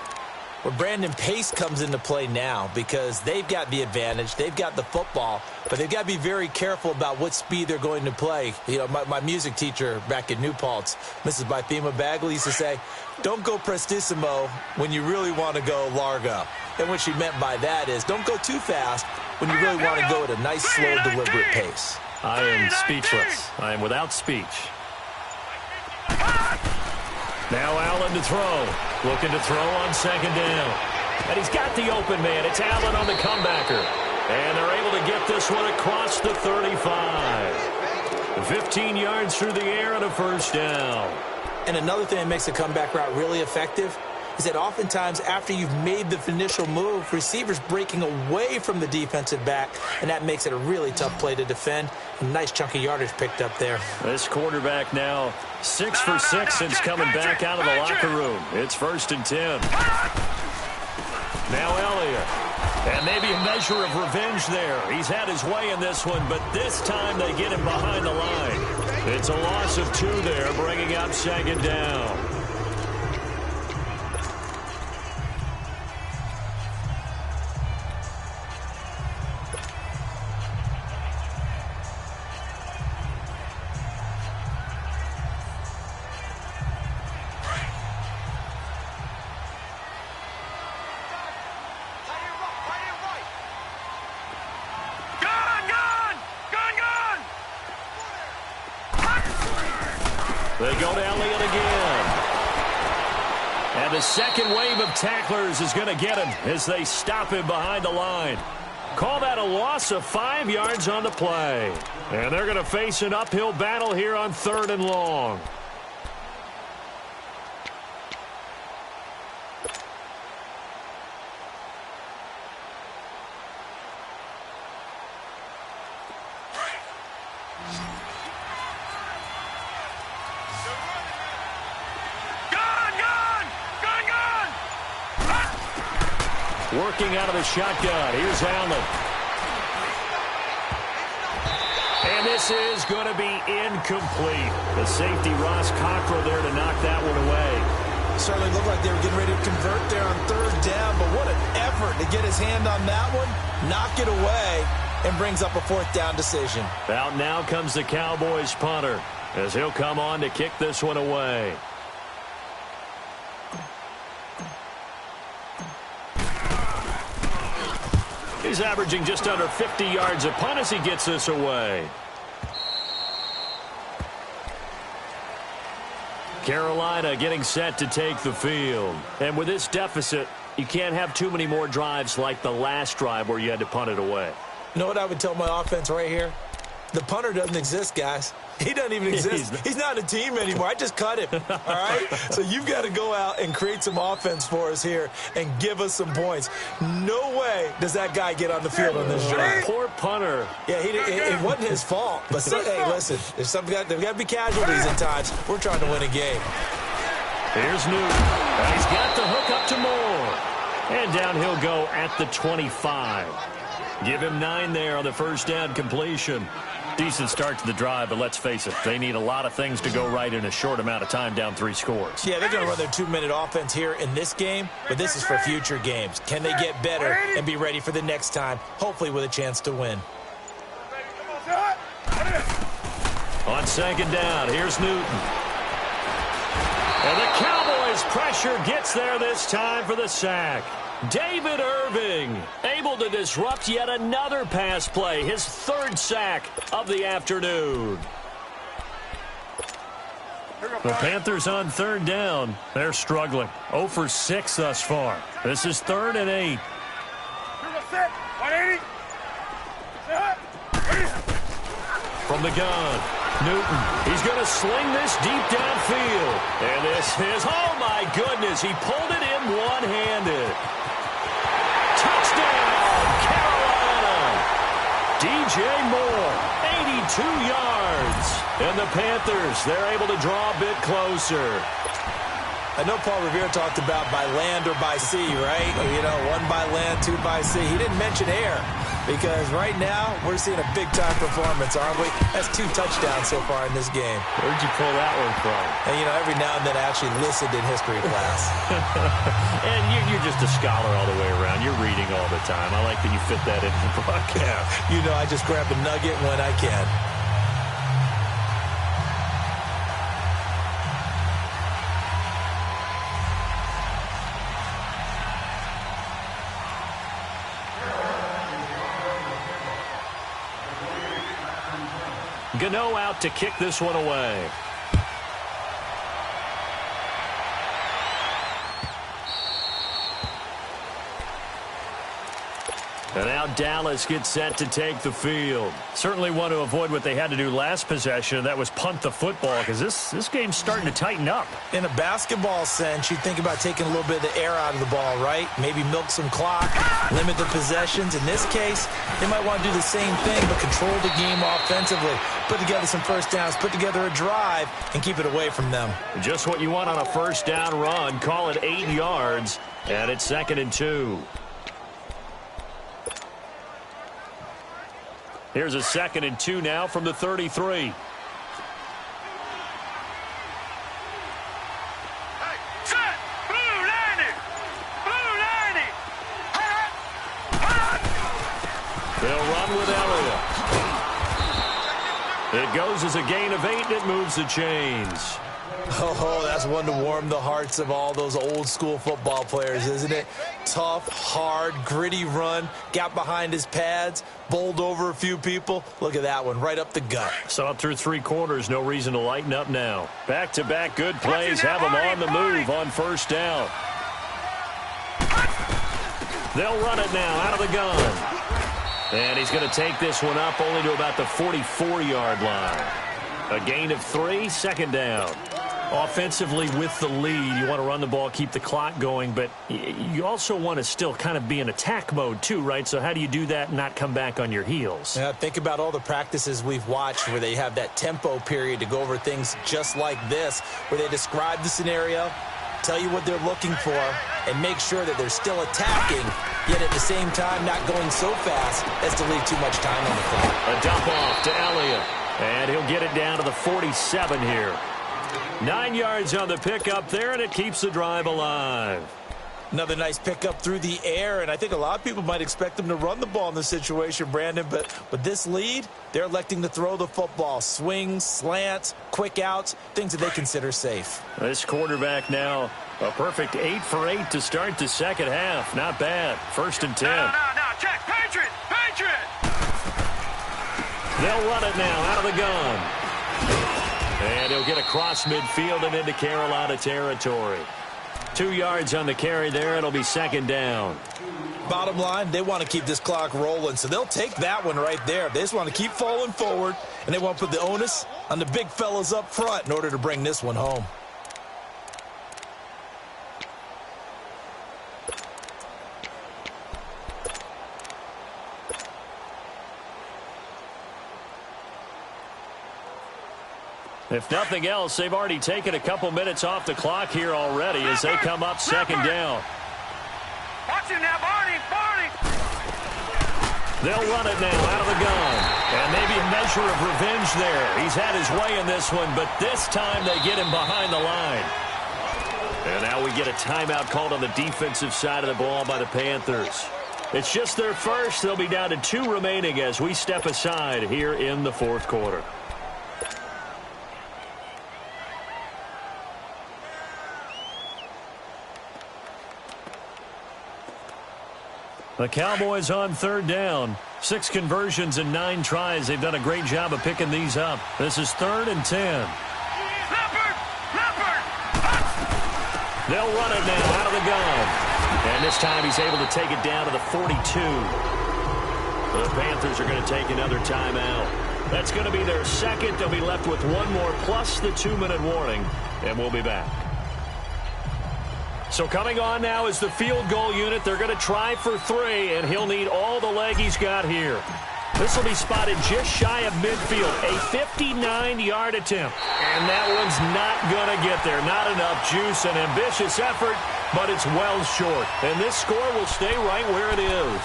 Well, Brandon, pace comes into play now because they've got the advantage. They've got the football, but they've got to be very careful about what speed they're going to play. You know, my music teacher back in New Paltz, Mrs. Bythema Bagley, used to say, don't go prestissimo when you really want to go largo. And what she meant by that is don't go too fast when you really want to go at a nice, slow, deliberate pace. I am speechless. I am without speech. Now Allen to throw. Looking to throw on second down. And he's got the open man. It's Allen on the comebacker. And they're able to get this one across the 35. 15 yards through the air and a first down. And another thing that makes the comeback route really effective is that oftentimes after you've made the initial move, receivers breaking away from the defensive back, and that makes it a really tough play to defend. A nice chunk of yardage picked up there. This quarterback now 6 for 6 since coming back out of the locker room. It's 1st and 10. Now Elliott. And maybe a measure of revenge there. He's had his way in this one, but this time they get him behind the line. It's a loss of 2 there, bringing up second down. They go to Elliott again. And the second wave of tacklers is going to get him as they stop him behind the line. Call that a loss of 5 yards on the play. And they're going to face an uphill battle here on 3rd and long. Working out of the shotgun. Here's Allen. And this is going to be incomplete. The safety, Ross Cockrell, there to knock that one away. Certainly looked like they were getting ready to convert there on 3rd down, but what an effort to get his hand on that one, knock it away, and brings up a 4th down decision. Out now comes the Cowboys punter as he'll come on to kick this one away. He's averaging just under 50 yards a punt as he gets this away. Carolina getting set to take the field. And with this deficit, you can't have too many more drives like the last drive where you had to punt it away. You know what I would tell my offense right here? The punter doesn't exist, guys. He doesn't even exist. He's not a team anymore. I just cut him, all right? So you've got to go out and create some offense for us here and give us some points. No way does that guy get on the field on this drive. Poor punter. Yeah, it wasn't his fault. But, hey, listen, there's got to be casualties at times. We're trying to win a game. Here's Newton. He's got the hook up to Moore. And down he'll go at the 25. Give him 9 there on the first down completion. Decent start to the drive, but let's face it, they need a lot of things to go right in a short amount of time, down 3 scores. Yeah, they're going to run their 2-minute offense here in this game, but this is for future games. Can they get better and be ready for the next time, hopefully with a chance to win? On second down, here's Newton. And the Cowboys pressure gets there this time for the sack. David Irving able to disrupt yet another pass play, his 3rd sack of the afternoon. The Panthers on 3rd down. They're struggling. 0 for 6 thus far. This is 3rd and 8. From the gun, Newton. He's going to sling this deep downfield. And this is, oh my goodness, he pulled it in one-handed. Touchdown, Carolina. DJ Moore, 82 yards. And the Panthers, they're able to draw a bit closer. I know Paul Revere talked about by land or by sea, right? You know, 1 by land, 2 by sea. He didn't mention air. Because right now, we're seeing a big-time performance, aren't we? That's 2 touchdowns so far in this game. Where'd you pull that one from? And, you know, every now and then I actually listened in history class. And you're just a scholar all the way around. You're reading all the time. I like that you fit that into the broadcast. You know, I just grab a nugget when I can. Gano out to kick this one away. And now Dallas gets set to take the field. Certainly want to avoid what they had to do last possession, and that was punt the football, because this game's starting to tighten up. In a basketball sense, you think about taking a little bit of the air out of the ball, right? Maybe milk some clock, limit the possessions. In this case, they might want to do the same thing, but control the game offensively. Put together some first downs, put together a drive, and keep it away from them. Just what you want on a first down run. Call it 8 yards, and it's 2nd and 2. Here's a 2nd and 2 now from the 33. Hey, set! Blue 90! Blue 90! They'll run with Elliott. It goes as a gain of 8, and it moves the chains. Oh, that's one to warm the hearts of all those old-school football players, isn't it? Tough, hard, gritty run, got behind his pads, bowled over a few people. Look at that one, right up the gut. Saw it through 3 quarters, no reason to lighten up now. Back-to-back good plays have them on the move on first down. They'll run it now out of the gun. And he's going to take this one up only to about the 44-yard line. A gain of 3, 2nd down. Offensively with the lead, you want to run the ball, keep the clock going, but you also want to still kind of be in attack mode too, right? So how do you do that and not come back on your heels? Yeah, think about all the practices we've watched where they have that tempo period to go over things just like this, where they describe the scenario, tell you what they're looking for, and make sure that they're still attacking, yet at the same time not going so fast as to leave too much time on the clock. A dump off to Elliott, and he'll get it down to the 47 here. 9 yards on the pickup there, and it keeps the drive alive. Another nice pickup through the air, and I think a lot of people might expect them to run the ball in this situation, Brandon, but with this lead, they're electing to throw the football. Swings, slants, quick outs, things that they consider safe. This quarterback now, a perfect 8 for 8 to start the second half. Not bad. 1st and 10. No, check. Patriot! Patriot! They'll run it now out of the gun. And he'll get across midfield and into Carolina territory. 2 yards on the carry there. It'll be 2nd down. Bottom line, they want to keep this clock rolling, so they'll take that one right there. They just want to keep falling forward, and they want to put the onus on the big fellas up front in order to bring this one home. If nothing else, they've already taken a couple minutes off the clock here already as they come up 2nd down. Watch him now, Barney! They'll run it now out of the gun. And maybe a measure of revenge there. He's had his way in this one, but this time they get him behind the line. And now we get a timeout called on the defensive side of the ball by the Panthers. It's just their first. They'll be down to 2 remaining as we step aside here in the 4th quarter. The Cowboys on 3rd down. 6 conversions and 9 tries. They've done a great job of picking these up. This is 3rd and 10. Leopard! They'll run it now out of the gun. And this time he's able to take it down to the 42. The Panthers are going to take another timeout. That's going to be their 2nd. They'll be left with 1 more plus the 2-minute warning. And we'll be back. So coming on now is the field goal unit. They're going to try for 3, and he'll need all the leg he's got here. This will be spotted just shy of midfield. A 59-yard attempt. And that one's not going to get there. Not enough juice. An ambitious effort, but it's well short. And this score will stay right where it is.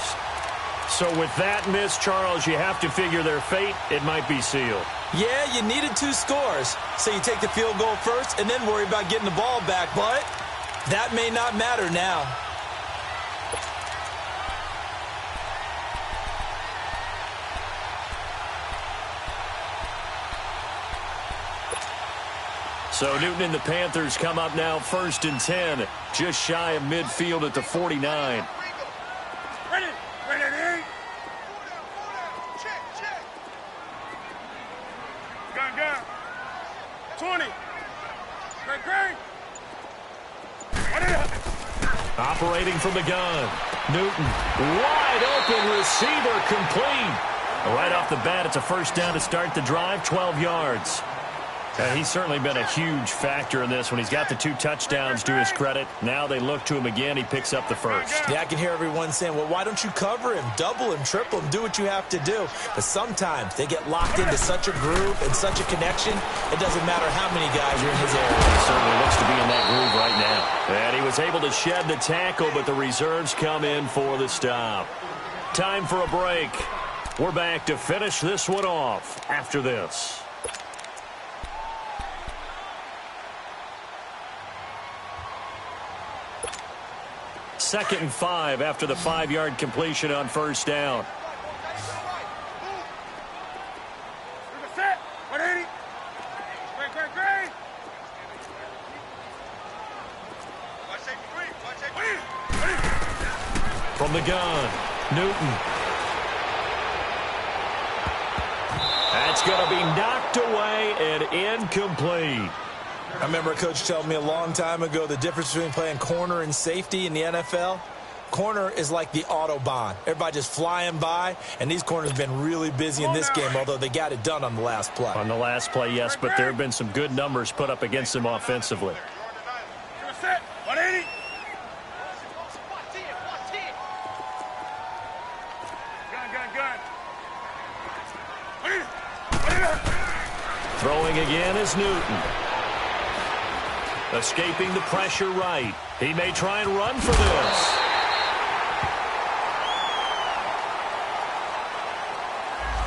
So with that miss, Charles, you have to figure their fate. It might be sealed. Yeah, you needed 2 scores. So you take the field goal first and then worry about getting the ball back. But that may not matter now. So Newton and the Panthers come up now 1st and 10, just shy of midfield at the 49. Ready, ready. Gun. 20. Great. Operating from the gun. Newton, wide open receiver, complete. Right off the bat, it's a first down to start the drive, 12 yards. He's certainly been a huge factor in this when he's got the 2 touchdowns to his credit. Now they look to him again. He picks up the first. Yeah, I can hear everyone saying, well, why don't you cover him, double him, triple him, do what you have to do. But sometimes they get locked into such a groove and such a connection, it doesn't matter how many guys are in his area. He certainly looks to be in that groove right now. And he was able to shed the tackle, but the reserves come in for the stop. Time for a break. We're back to finish this one off after this. Second and 5 after the 5-yard completion on first down. From the gun, Newton. That's going to be knocked away and incomplete. I remember a coach telling me a long time ago the difference between playing corner and safety in the NFL. Corner is like the Autobahn. Everybody just flying by, and these corners have been really busy in this game, although they got it done on the last play. On the last play, yes, but there have been some good numbers put up against them offensively. Throwing again is Newton. Escaping the pressure right. He may try and run for this.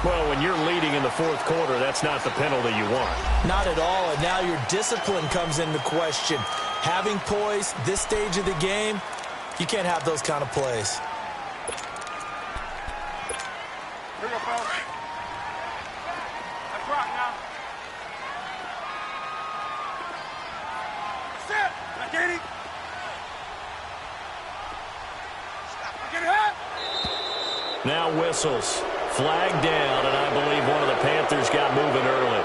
Well, when you're leading in the 4th quarter, that's not the penalty you want. Not at all, and now your discipline comes into question. Having poise this stage of the game, you can't have those kind of plays. Bring up, fellas. Let's rock now. Set. Let's get it. Get it hot. Now whistles. Flag down, and I believe one of the Panthers got moving early.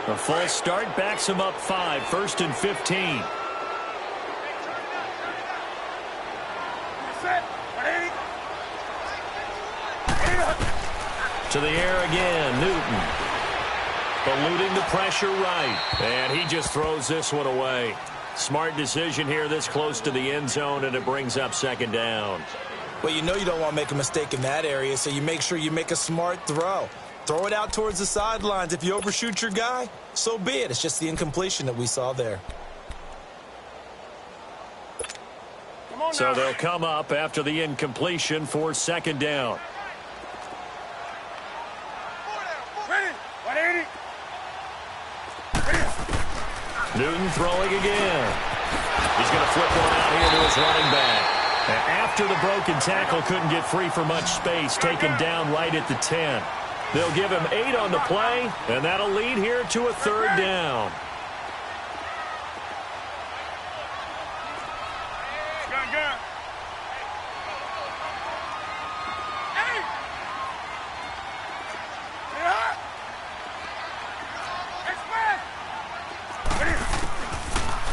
A false start backs him up 5, 1st and 15. To the air again, Newton. Eluding the pressure right. And he just throws this one away. Smart decision here this close to the end zone, and it brings up 2nd down. Well, you know you don't want to make a mistake in that area, so you make sure you make a smart throw. Throw it out towards the sidelines. If you overshoot your guy, so be it. It's just the incompletion that we saw there. So they'll come up after the incompletion for 2nd down. Newton throwing again. He's going to flip one out here to his running back. And after the broken tackle, couldn't get free for much space, taken down right at the 10. They'll give him 8 on the play, and that'll lead here to a 3rd down. Gun.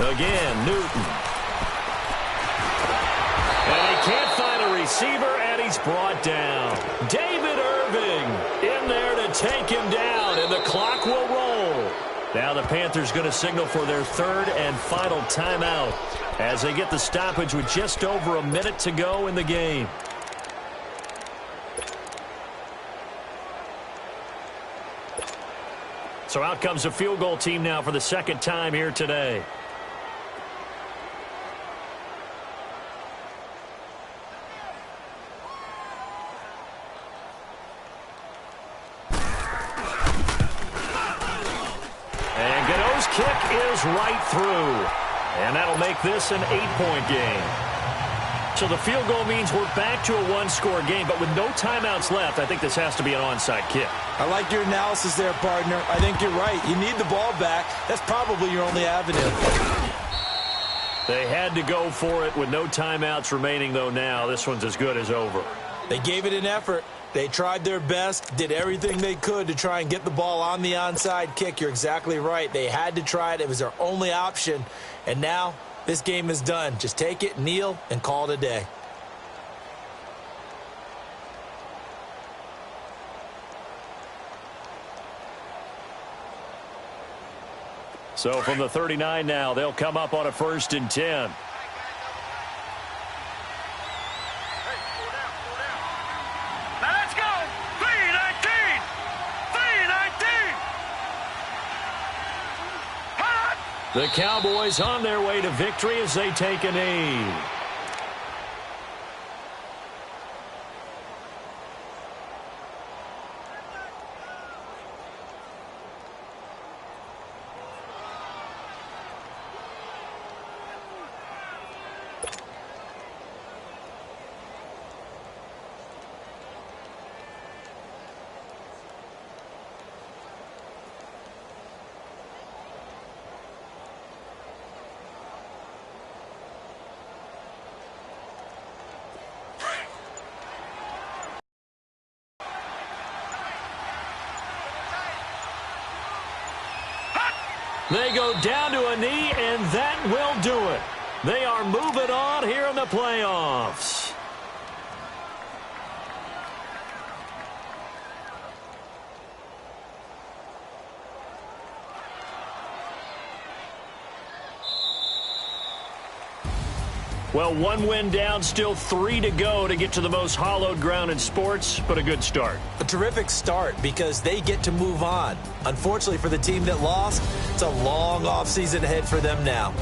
Again, Newton. And he can't find a receiver, and he's brought down. David Irving in there to take him down, and the clock will roll. Now the Panthers going to signal for their 3rd and final timeout as they get the stoppage with just over a minute to go in the game. So out comes the field goal team now for the second time here today. And Gano's kick is right through. And that'll make this an 8-point game. So the field goal means we're back to a one-score game, but with no timeouts left, I think this has to be an onside kick. I like your analysis there, partner. I think you're right. You need the ball back. That's probably your only avenue. They had to go for it with no timeouts remaining, though now. This one's as good as over. They gave it an effort. They tried their best, did everything they could to try and get the ball on the onside kick. You're exactly right. They had to try it. It was their only option. And now this game is done. Just take it, kneel, and call it a day. So from the 39 now, they'll come up on a 1st and 10. Now let's go. 3-19. 3-19. Hot. The Cowboys on their way to victory as they take a knee. They go down to a knee, and that will do it. They are moving on here in the playoffs. Well, 1 win down, still 3 to go to get to the most hallowed ground in sports, but a good start. A terrific start because they get to move on. Unfortunately for the team that lost, it's a long offseason ahead for them now.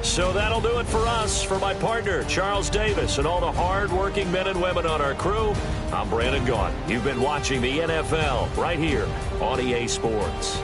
So that'll do it for us. For my partner, Charles Davis, and all the hard-working men and women on our crew, I'm Brandon Gaudin. You've been watching the NFL right here on EA Sports.